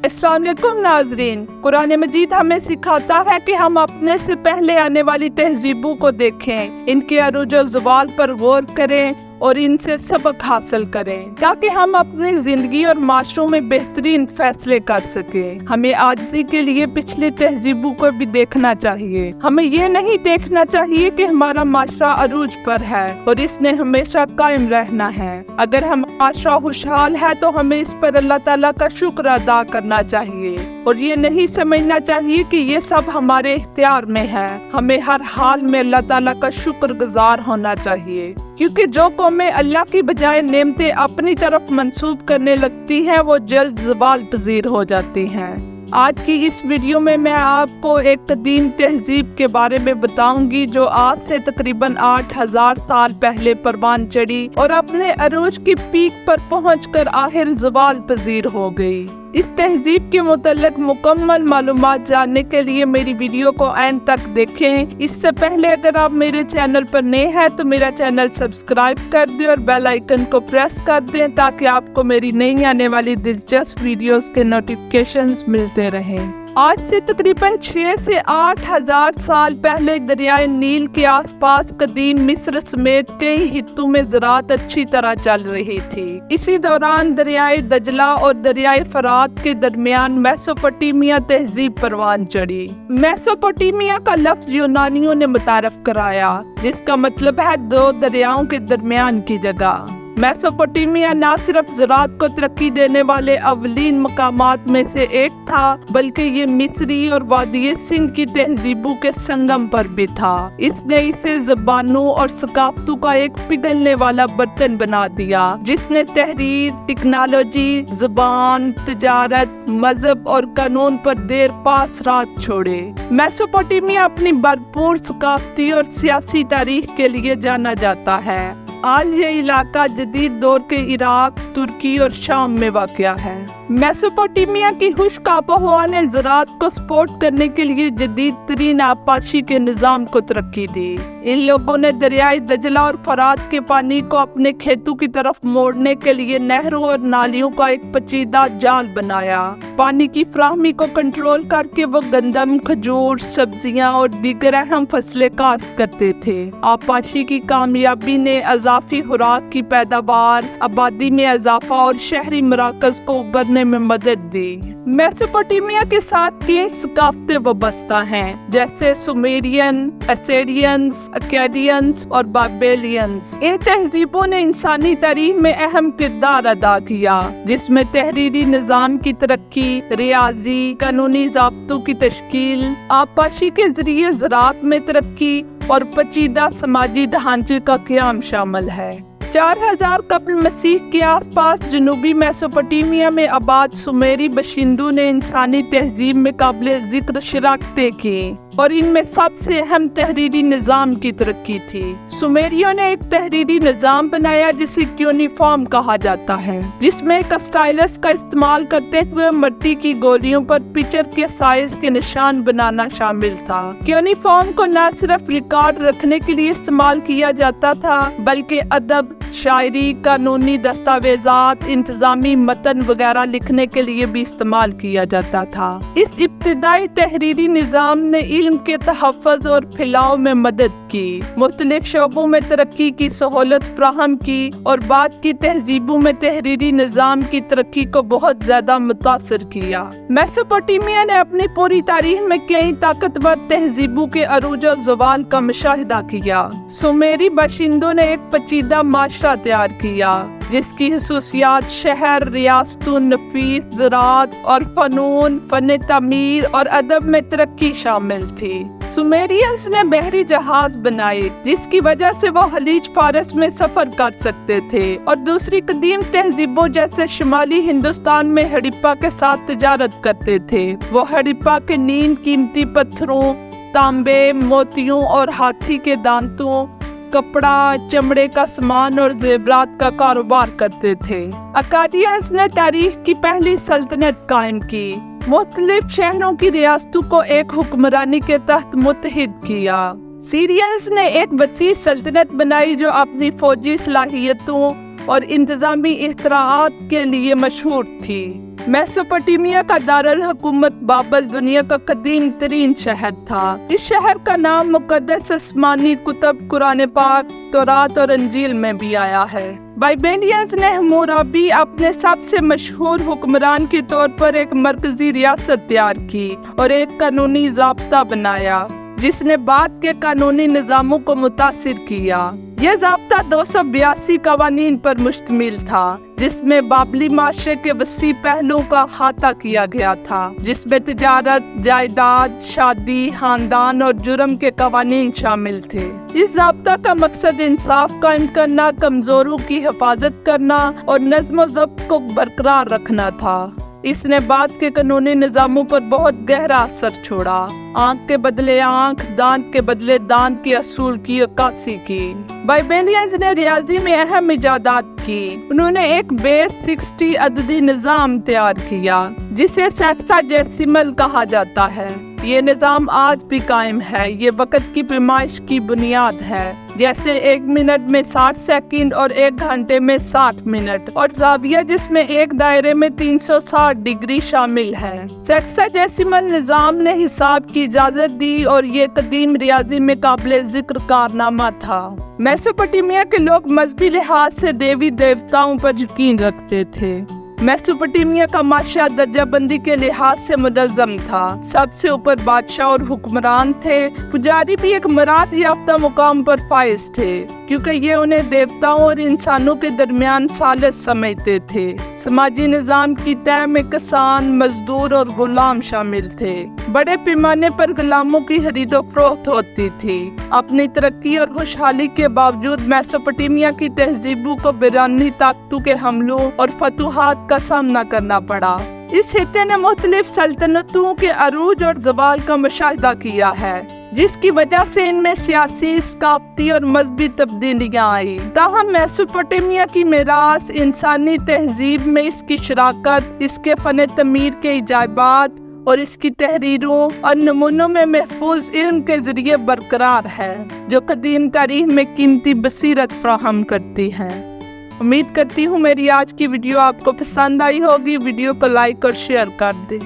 अस्सलाम वालेकुम नाज़रीन। कुरान मजीद हमें सिखाता है कि हम अपने से पहले आने वाली तहजीबों को देखें, इनके अरूज और ज़वाल पर गौर करें और इनसे सबक हासिल करें ताकि हम अपनी जिंदगी और माशरों में बेहतरीन फैसले कर सकें। हमें आजिज़ी के लिए पिछली तहजीबों को भी देखना चाहिए। हमें ये नहीं देखना चाहिए कि हमारा माशरा अरूज पर है और इसने हमेशा कायम रहना है। अगर हम माशरा खुशहाल है तो हमें इस पर अल्लाह ताला का शुक्र अदा करना चाहिए और ये नहीं समझना चाहिए कि ये सब हमारे इख्तियार में है। हमें हर हाल में अल्लाह ताला का शुक्र गुजार होना चाहिए, क्योंकि जो कौमें अल्लाह की बजाय नेमतें अपनी तरफ मंसूब करने लगती हैं वो जल्द ज़वाल पजीर हो जाती हैं। आज की इस वीडियो में मैं आपको एक कदीम तहजीब के बारे में बताऊंगी जो आज से तकरीबन 8000 साल पहले परवान चढ़ी और अपने अरूज की पीक पर पहुंचकर आखिर ज़वाल पजीर हो गई। इस तहजीब के मुतल्लिक मुकम्मल मालूमात जानने के लिए मेरी वीडियो को एंड तक देखें। इससे पहले अगर आप मेरे चैनल पर नए हैं तो मेरा चैनल सब्सक्राइब कर दें और बेल आइकन को प्रेस कर दें ताकि आपको मेरी नई आने वाली दिलचस्प वीडियोस के नोटिफिकेशंस मिलते रहें। आज से तकरीबन 6 से 8000 साल पहले दरियाए नील के आसपास कदीम मिस्र समेत कई हिस्सों में ज़राअत अच्छी तरह चल रही थी। इसी दौरान दरियाए दजला और दरियाए फरात के दरमियान मेसोपोटामिया तहजीब परवान चढ़ी। मेसोपोटामिया का लफ्ज़ यूनानियों ने मुतारफ कराया, जिसका मतलब है दो दरियाओं के दरमियान की जगह। मेसोपोटामिया न सिर्फ ज़राअत को तरक्की देने वाले अवलीन मकामात में से एक था, बल्कि ये मिस्री और वादी सिंध की तहजीबों के संगम पर भी था। इसने इसे ज़बानों और सकाफ़तों का एक पिघलने वाला बर्तन बना दिया, जिसने तहरीर, टेक्नोलॉजी, ज़बान, तिजारत, मजहब और कानून पर देर पा असरात छोड़े। मेसोपोटामिया अपनी भरपूर सकाफ़ती और सियासी तारीख के लिए जाना जाता है। आज ये इलाका जदीद दौर के इराक, तुर्की और शाम में वाक़या है। मेसोपोटामिया की खुश्क आबोहवा ने ज़राअत को सपोर्ट करने के लिए जदीद तरीन आबपाशी के निज़ाम को तरक्की दी। इन लोगों ने दरियाए दजला और फरात के पानी को अपने खेतों की तरफ मोड़ने के लिए नहरों और नालियों का एक पेचीदा जाल बनाया। पानी की फराहमी को कंट्रोल करके वो गंदम, खजूर, सब्जियां और दीगर अहम फसलें काश्त करते थे। आबपाशी की कामयाबी ने अज़ाफ़ी खुराक की पैदावार, आबादी में इजाफा और शहरी मराकज़ को उभरने में मदद दी। मेसोपोटामिया के साथ कई सकाफ़तें वाबस्ता हैं, जैसे सुमेरियन, असेरियंस, अकेडियंस और बाबेलियंस। इन तहजीबों ने इंसानी तारीख में अहम किरदार अदा किया, जिसमें तहरीरी निज़ाम की तरक्की, रियाजी, कानूनी ज़ाब्तों की तश्कील, आबपाशी के जरिए ज़राअत में तरक्की और पेचीदा समाजी ढांचे का क़याम शामिल है। 4000 कब्ल मसीह के आसपास जनूबी मेसोपोटामिया में आबाद सुमेरी बशिंदों ने इंसानी तहजीब में काबिल जिक्र शराकतें की और इनमें सबसे अहम तहरीरी निज़ाम की तरक्की थी। सुमेरियों ने एक तहरीरी निज़ाम बनाया जिसे क्यूनिफॉर्म कहा जाता है, जिसमें एक स्टाइलस का इस्तेमाल करते हुए मिट्टी की गोलियों पर पिक्चर के साइज के निशान बनाना शामिल था। क्यूनिफॉर्म को न सिर्फ रिकॉर्ड रखने के लिए इस्तेमाल किया जाता था, बल्कि अदब, शायरी, कानूनी दस्तावेजात, इंतजामी मतन वगैरह लिखने के लिए भी इस्तेमाल किया जाता था। इस इब्तिदाई तहरीरी निज़ाम ने इल्म के तहफ़्फ़ुज़ और फैलाव में मदद की, मुख्तलिफ शोबों में तरक्की की सहूलत फ्राहम की और बाद की तहजीबों में तहरीरी निज़ाम की तरक्की को बहुत ज़्यादा मुतासिर किया। मेसोपोटामिया ने अपनी पूरी तारीख में कई ताकतवर तहजीबों के अरूज और ज़वाल का मुशाहिदा किया। सुमेरी बाशिंदों ने एक पेचीदा माशरा तैयार किया, जिसकी खसूसियात शहर, रियासतों, नफीस ज़राअत और फ़नून, फ़न तामीर और अदब में तरक्की शामिल थी। सुमेरियंस ने बहरी जहाज बनाए, जिसकी वजह से वो खलीज फारस में सफर कर सकते थे और दूसरी कदीम तहजीबों जैसे शुमाली हिंदुस्तान में हड़प्पा के साथ तिजारत करते थे। वो हड़प्पा के नीम कीमती पत्थरों, तांबे, मोतियों और हाथी के दांतों, कपड़ा, चमड़े का सामान और जेवरात का कारोबार करते थे। अकादियंस ने तारीख की पहली सल्तनत कायम की, मुख्तलिफ शहरों की रियासतों को एक हुक्मरानी के तहत मुत्तहिद किया। सीरियंस ने एक वसी सल्तनत बनाई जो अपनी फौजी सलाहियतों और इंतजामी इख्तराआत के लिए मशहूर थी। मेसोपोटामिया का दारुल हुकूमत बाबल दुनिया का कदीम तरीन शहर था। इस शहर का नाम मुकद्दस आसमानी कुतब कुरान पाक, तौरात और अंजील में भी आया है। बाइबेलियंस ने हम्मुराबी अपने सबसे मशहूर हुक्मरान के तौर पर एक मरकजी रियासत तैयार की और एक कानूनी ज़ाब्ता बनाया जिसने बाद के कानूनी निज़ामों को मुतासिर किया। यह ज़ाब्ता 282 कवानीन पर मुश्तमिल था, जिसमें बाबली माशरे के वसी पहलुओं का अहाता किया गया था, जिसमें तिजारत, जायदाद, शादी, खानदान और जुर्म के कवानीन शामिल थे। इस ज़ाब्ता का मकसद इंसाफ कायम करना, कमज़ोरों की हिफाजत करना और नज़्म ज़ब्त को बरकरार रखना था। इसने बाद के कानूनी निज़ामों पर बहुत गहरा असर छोड़ा। आंख के बदले आंख, दांत के बदले दांत के असूल की अक्कासी की। बाइबेलियंस ने रियाजी में अहम इजादात की। उन्होंने एक बेस 60 अददी निज़ाम तैयार किया जिसे सेक्साजेसिमल कहा जाता है। ये निज़ाम आज भी कायम है। ये वक़्त की पैमाइश की बुनियाद है, जैसे 1 मिनट में 60 सेकंड और 1 घंटे में 60 मिनट, और ज़ाविया जिसमें एक दायरे में 360 डिग्री शामिल है। सेक्साजेसिमल निज़ाम ने हिसाब की इजाज़त दी और ये कदीम रियाजी में काबिल ज़िक्र कारनामा था। मेसोपोटामिया के लोग मजहबी लिहाज से देवी देवताओं पर यकीन रखते थे। मेसोपोटामिया का माशरा दर्जाबंदी के लिहाज से मुनज़्ज़म था। सबसे ऊपर बादशाह और हुक्मरान थे। पुजारी भी एक मराद याफ्ता मुकाम पर फाइज थे, क्योंकि ये उन्हें देवताओं और इंसानों के दरमियान सालिस समझते थे। समाजी निज़ाम की तय में किसान, मजदूर और गुलाम शामिल थे। बड़े पैमाने पर गुलामों की खरीदो फरोख्त होती थी। अपनी तरक्की और खुशहाली के बावजूद मेसोपोटामिया की तहजीबों को बिरानी ताकतों के हमलों और फतूहात का सामना करना पड़ा। इस खित्ते ने मुख्तलिफ सल्तनतों के अरूज और ज़वाल का मुशाहिदा किया है, जिसकी वजह से इनमें सियासी, सकाफती और मजहबी तब्दीलियाँ आई। ताहम मेसोपोटामिया की मीरास इंसानी तहजीब में इसकी शराकत, इसके फ़न तमीर के इजाबात और इसकी तहरीरों और नमूनों में महफूज इल्म के ज़रिए बरकरार है, जो कदीम तारीख में कीमती बसीरत फराहम करती है। उम्मीद करती हूँ मेरी आज की वीडियो आपको पसंद आई होगी। वीडियो को लाइक और शेयर कर दें।